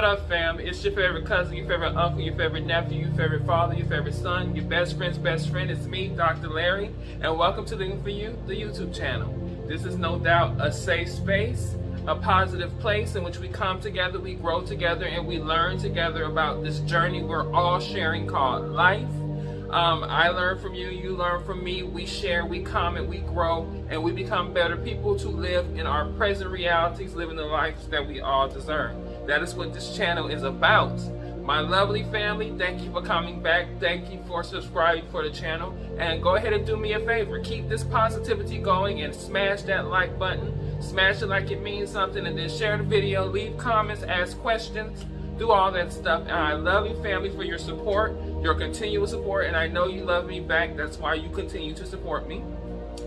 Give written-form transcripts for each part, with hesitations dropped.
What up, fam? It's your favorite cousin, your favorite uncle, your favorite nephew, your favorite father, your favorite son, your best friend's best friend. It's me, Dr. Larry, and welcome to the YouTube channel. This is no doubt a safe space, a positive place in which we come together, we grow together, and we learn together about this journey we're all sharing called life. I learn from you, you learn from me, we share, we comment, we grow, and we become better people to live in our present realities, living the lives that we all deserve. That is what this channel is about. My lovely family, thank you for coming back. Thank you for subscribing for the channel. And go ahead and do me a favor. Keep this positivity going and smash that like button. Smash it like it means something, and then share the video, leave comments, ask questions, do all that stuff. And I love you, family, for your support, your continuous support, and I know you love me back. That's why you continue to support me.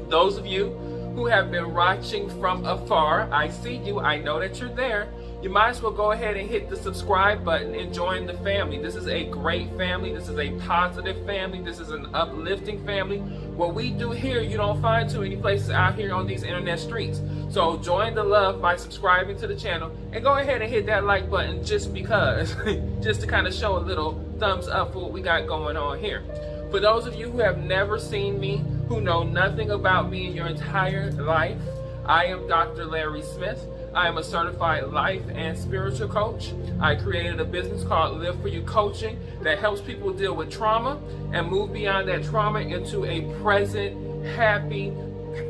Those of you who have been watching from afar, I see you, I know that you're there. You might as well go ahead and hit the subscribe button and join the family. This is a great family. This is a positive family. This is an uplifting family. What we do here, you don't find too many places out here on these internet streets. So join the love by subscribing to the channel and go ahead and hit that like button just because, just to kind of show a little thumbs up for what we got going on here. For those of you who have never seen me, who know nothing about me in your entire life, I am Dr. Larry Smith. I am a certified life and spiritual coach. I created a business called Live For You Coaching that helps people deal with trauma and move beyond that trauma into a present, happy,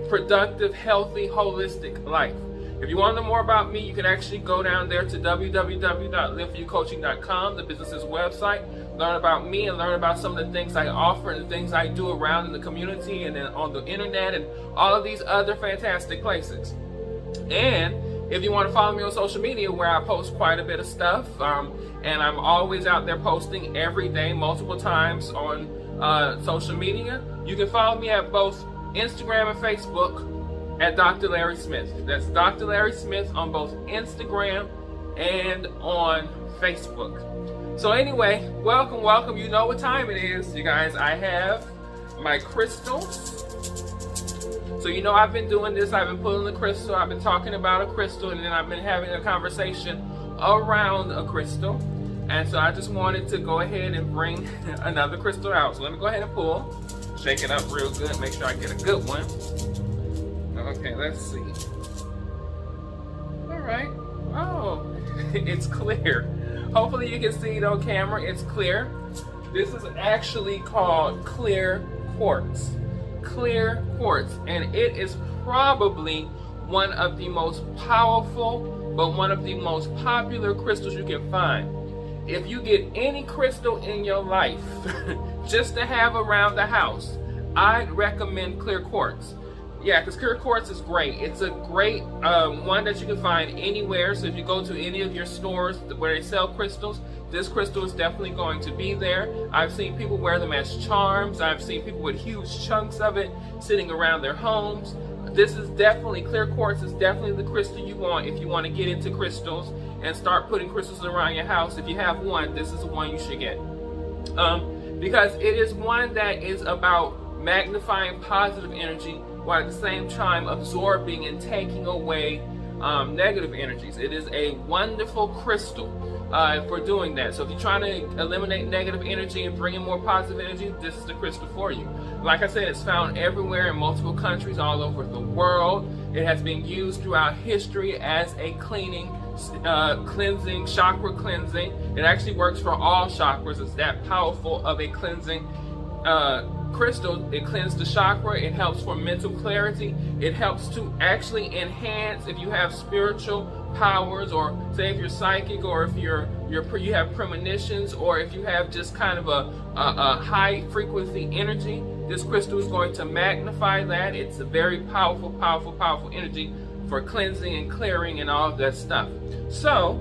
productive, healthy, holistic life. If you want to know more about me, you can actually go down there to www.liveforyoucoaching.com, the business's website, learn about me and learn about some of the things I offer and the things I do around in the community and then on the internet and all of these other fantastic places. And if you want to follow me on social media, where I post quite a bit of stuff, and I'm always out there posting every day, multiple times on social media, you can follow me at both Instagram and Facebook at Dr. Larry Smith. That's Dr. Larry Smith on both Instagram and on Facebook. So anyway, welcome, welcome. You know what time it is, you guys. I have my crystals. So you know I've been doing this, I've been pulling the crystal, I've been talking about a crystal, and then I've been having a conversation around a crystal. And so I just wanted to go ahead and bring another crystal out. So let me go ahead and pull, shake it up real good, make sure I get a good one. Okay, let's see. All right, oh, it's clear. Hopefully you can see it on camera, it's clear. This is actually called clear quartz. Clear quartz, and it is probably one of the most powerful but one of the most popular crystals you can find. If you get any crystal in your life just to have around the house, I'd recommend clear quartz. Yeah, because clear quartz is great. It's a great one that you can find anywhere. So if you go to any of your stores where they sell crystals, this crystal is definitely going to be there. I've seen people wear them as charms. I've seen people with huge chunks of it sitting around their homes. This is definitely, clear quartz is definitely the crystal you want if you want to get into crystals and start putting crystals around your house. If you have one, this is the one you should get. Because it is one that is about magnifying positive energy while at the same time absorbing and taking away negative energies. It is a wonderful crystal for doing that. So if you're trying to eliminate negative energy and bring in more positive energy, this is the crystal for you. Like I said, it's found everywhere in multiple countries all over the world. It has been used throughout history as a cleaning, cleansing, chakra cleansing. It actually works for all chakras. It's that powerful of a cleansing crystal. It cleanses the chakra. It helps for mental clarity. It helps to actually enhance if you have spiritual powers, or say if you're psychic, or if you have premonitions, or if you have just kind of a high frequency energy. This crystal is going to magnify that. It's a very powerful, powerful, powerful energy for cleansing and clearing and all of that stuff. So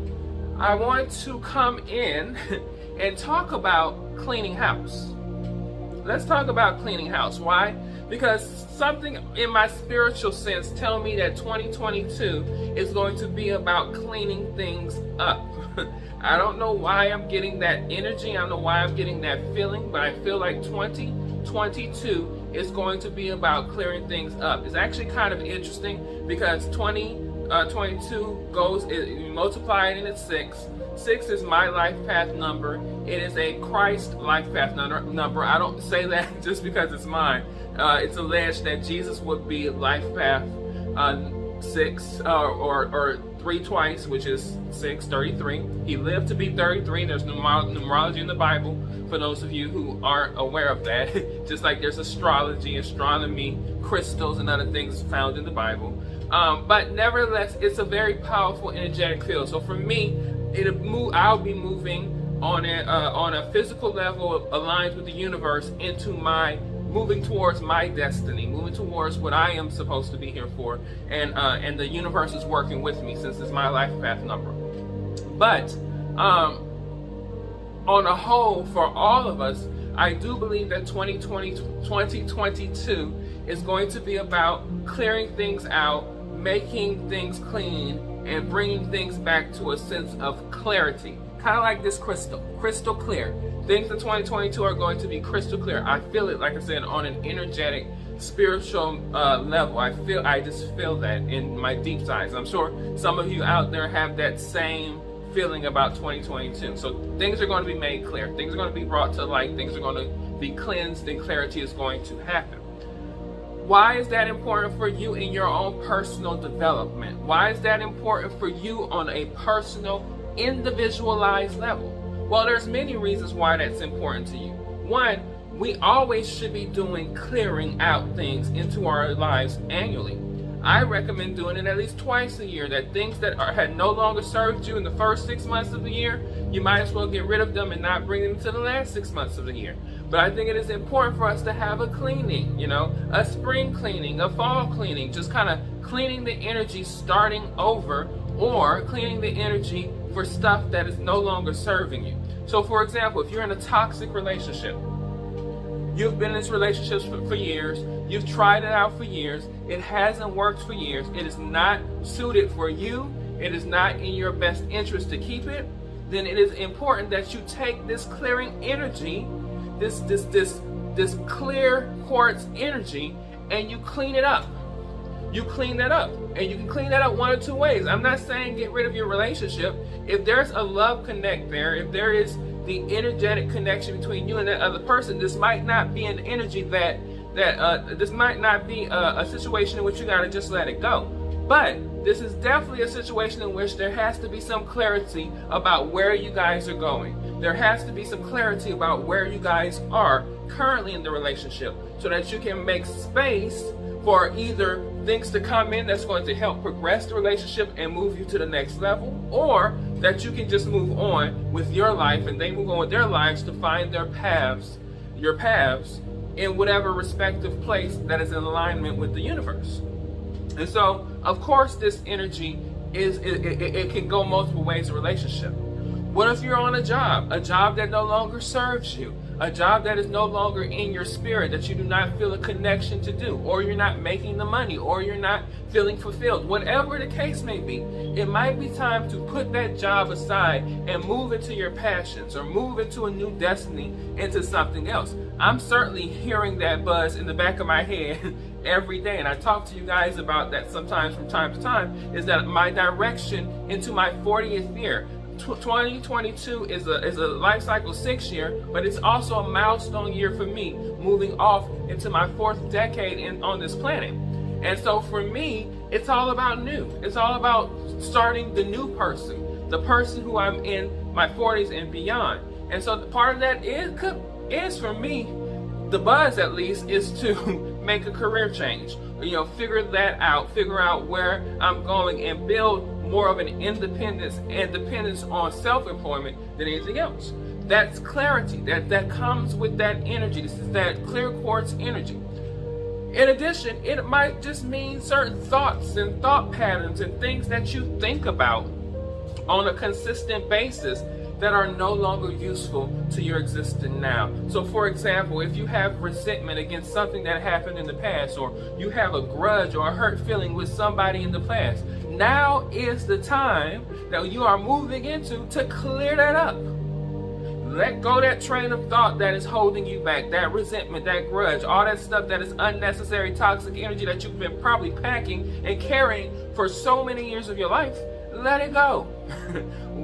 I want to come in and talk about cleaning house. Let's talk about cleaning house. Why? Because something in my spiritual sense tell me that 2022 is going to be about cleaning things up. I don't know why I'm getting that energy. I don't know why I'm getting that feeling, but I feel like 2022 is going to be about clearing things up. It's actually kind of interesting because 2022 goes, you multiply it and it's 6. 6 is my life path number. It is a Christ life path number. I don't say that just because it's mine. It's alleged that Jesus would be life path 6 or 3 twice, which is 6, 33. He lived to be 33. There's numerology in the Bible for those of you who aren't aware of that. Just like there's astrology, astronomy, crystals, and other things found in the Bible. But nevertheless, it's a very powerful energetic field. So for me, I'll be moving on a physical level aligned with the universe into moving towards my destiny, moving towards what I am supposed to be here for, and the universe is working with me since it's my life path number. But on a whole, for all of us, I do believe that 2022 is going to be about clearing things out, making things clean, and bringing things back to a sense of clarity. Kind of like this crystal clear. Things in 2022 are going to be crystal clear. I feel it, like I said, on an energetic, spiritual level. I just feel that in my deep sides. I'm sure some of you out there have that same feeling about 2022. So things are going to be made clear. Things are going to be brought to light. Things are going to be cleansed, and clarity is going to happen. Why is that important for you in your own personal development? Why is that important for you on a personal, individualized level? Well, there's many reasons why that's important to you. One, we always should be clearing out things into our lives annually. I recommend doing it at least twice a year. That things that had no longer served you in the first 6 months of the year, you might as well get rid of them and not bring them to the last 6 months of the year. But I think it is important for us to have a cleaning, a spring cleaning, a fall cleaning, just kind of cleaning the energy starting over, or cleaning the energy for stuff that is no longer serving you. So for example, if you're in a toxic relationship, you've been in this relationship for years, you've tried it out for years, it hasn't worked for years, it is not suited for you, it is not in your best interest to keep it, then it is important that you take this clearing energy, this clear quartz energy, and you clean it up. You clean that up. And you can clean that up one of two ways. I'm not saying get rid of your relationship. If there's a love connect there, if there is the energetic connection between you and that other person, this might not be an energy this might not be a situation in which you gotta just let it go. But this is definitely a situation in which there has to be some clarity about where you guys are going. There has to be some clarity about where you guys are currently in the relationship, so that you can make space for either things to come in that's going to help progress the relationship and move you to the next level, or that you can just move on with your life and they move on with their lives to find your paths in whatever respective place that is in alignment with the universe. And so, of course, this energy it can go multiple ways in a relationship. What if you're on a job that no longer serves you, a job that is no longer in your spirit, that you do not feel a connection to do, or you're not making the money, or you're not feeling fulfilled? Whatever the case may be, it might be time to put that job aside and move into your passions, or move into a new destiny, into something else. I'm certainly hearing that buzz in the back of my head every day, and I talk to you guys about that sometimes from time to time, is that my direction into my 40th year. 2022 is a life cycle 6 year, but it's also a milestone year for me, moving off into my 4th decade on this planet. And so for me, it's all about new. It's all about starting the new person, the person who I'm in my 40s and beyond. And so part of that is for me, the buzz at least, is to make a career change. Figure that out, figure out where I'm going, and build more of an independence and dependence on self-employment than anything else. That's clarity. That comes with that energy. This is that clear quartz energy. In addition, it might just mean certain thoughts and thought patterns and things that you think about on a consistent basis that are no longer useful to your existence now. So for example, if you have resentment against something that happened in the past, or you have a grudge or a hurt feeling with somebody in the past, now is the time that you are moving into to clear that up. Let go that train of thought that is holding you back, that resentment, that grudge, all that stuff that is unnecessary toxic energy that you've been probably packing and carrying for so many years of your life. Let it go.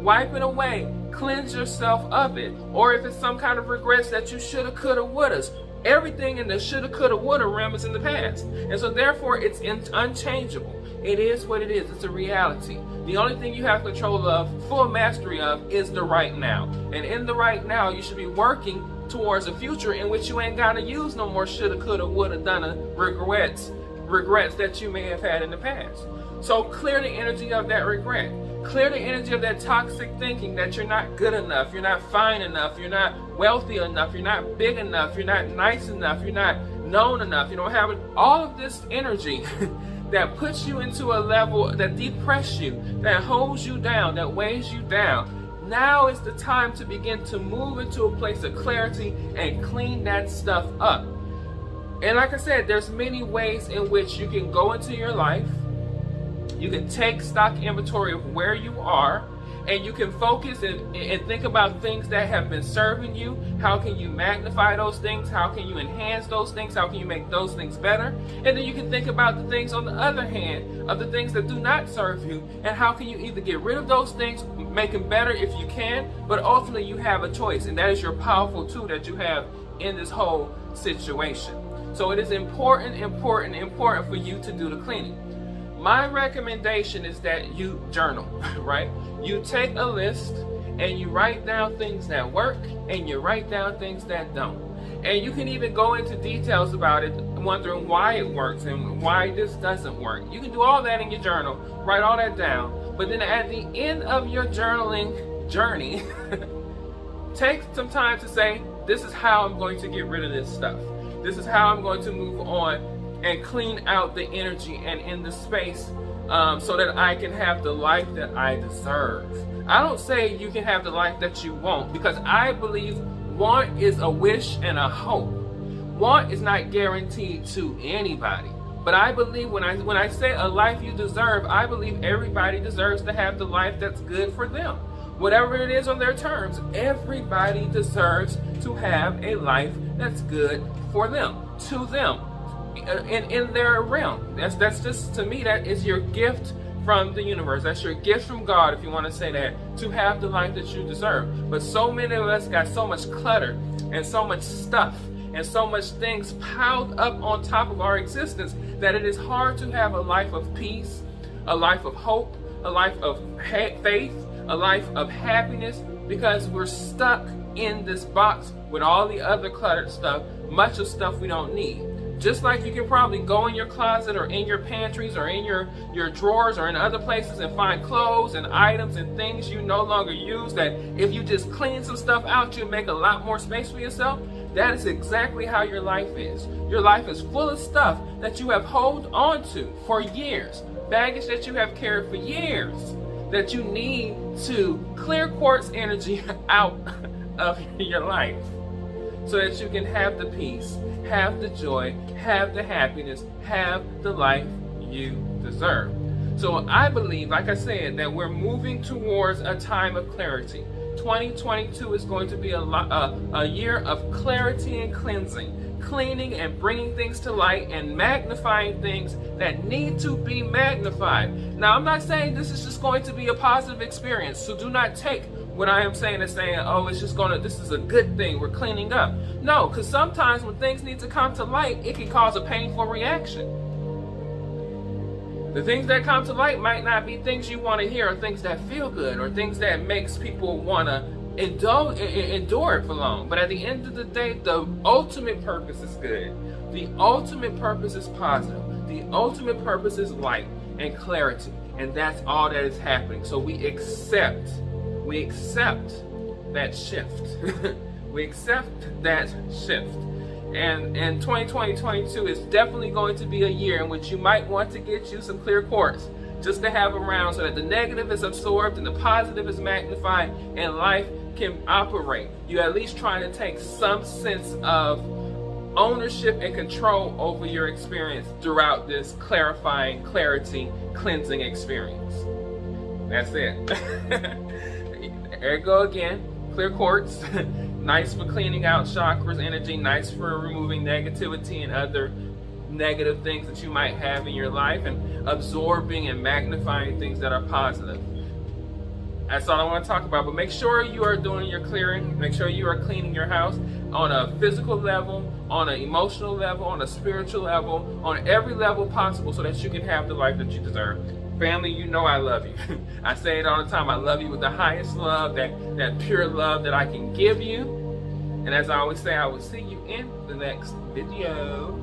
wipe it away, cleanse yourself of it. Or if it's some kind of regrets that you shoulda, coulda, wouldas, everything in the shoulda, coulda, woulda realm is in the past. And so therefore it's unchangeable. It is what it is. It's a reality. The only thing you have control of, full mastery of, is the right now. And in the right now, you should be working towards a future in which you ain't got to use no more shoulda, coulda, woulda, donna regrets that you may have had in the past. So clear the energy of that regret. Clear the energy of that toxic thinking that you're not good enough, you're not fine enough, you're not wealthy enough, you're not big enough, you're not nice enough, you're not known enough. You don't have all of this energy that puts you into a level that depresses you, that holds you down, that weighs you down. Now is the time to begin to move into a place of clarity and clean that stuff up. And like I said, there's many ways in which you can go into your life. You can take stock inventory of where you are, and you can focus and think about things that have been serving you. How can you magnify those things? How can you enhance those things? How can you make those things better? And then you can think about the things on the other hand, of the things that do not serve you, and how can you either get rid of those things, make them better if you can, but ultimately you have a choice, and that is your powerful tool that you have in this whole situation. So it is important for you to do the cleaning. My recommendation is that you journal, right? You take a list and you write down things that work and you write down things that don't. And you can even go into details about it, wondering why it works and why this doesn't work. You can do all that in your journal, write all that down. But then at the end of your journaling journey, take some time to say, this is how I'm going to get rid of this stuff. This is how I'm going to move on and clean out the energy and in the space so that I can have the life that I deserve. I don't say you can have the life that you want, because I believe want is a wish and a hope. Want is not guaranteed to anybody. But I believe when I say a life you deserve, I believe everybody deserves to have the life that's good for them. Whatever it is on their terms, everybody deserves to have a life that's good for them, to them. In their realm. That's just, to me, that is your gift from the universe. That's your gift from God, if you want to say that, to have the life that you deserve. But so many of us got so much clutter and so much stuff and so much things piled up on top of our existence that it is hard to have a life of peace, a life of hope, a life of faith, a life of happiness, because we're stuck in this box with all the other cluttered stuff, much of stuff we don't need. Just like you can probably go in your closet or in your pantries or in your drawers or in other places and find clothes and items and things you no longer use, that if you just clean some stuff out, you'll make a lot more space for yourself. That is exactly how your life is. Your life is full of stuff that you have held on to for years, baggage that you have carried for years, that you need to clear quartz energy out of your life so that you can have the peace, have the joy, have the happiness, have the life you deserve. So I believe, like I said, that we're moving towards a time of clarity. 2022 is going to be a year of clarity and cleansing, cleaning and bringing things to light and magnifying things that need to be magnified. Now, I'm not saying this is just going to be a positive experience, so do not take what I am saying is saying, oh, it's just this is a good thing, we're cleaning up. No, because sometimes when things need to come to light, it can cause a painful reaction. The things that come to light might not be things you want to hear, or things that feel good, or things that makes people want to endure it for long. But at the end of the day, the ultimate purpose is good. The ultimate purpose is positive. The ultimate purpose is light and clarity. And that's all that is happening. So we accept that shift. We accept that shift. And 2022 is definitely going to be a year in which you might want to get you some clear quartz just to have around, so that the negative is absorbed and the positive is magnified and life can operate. You're at least trying to take some sense of ownership and control over your experience throughout this clarifying, cleansing experience. That's it. There you go again. Clear quartz. Nice for cleaning out chakras, energy, nice for removing negativity and other negative things that you might have in your life, and absorbing and magnifying things that are positive. That's all I want to talk about. But make sure you are doing your clearing. Make sure you are cleaning your house on a physical level, on an emotional level, on a spiritual level, on every level possible so that you can have the life that you deserve. Family, you know I love you. I say it all the time. I love you with the highest love, that pure love that I can give you. And as I always say, I will see you in the next video.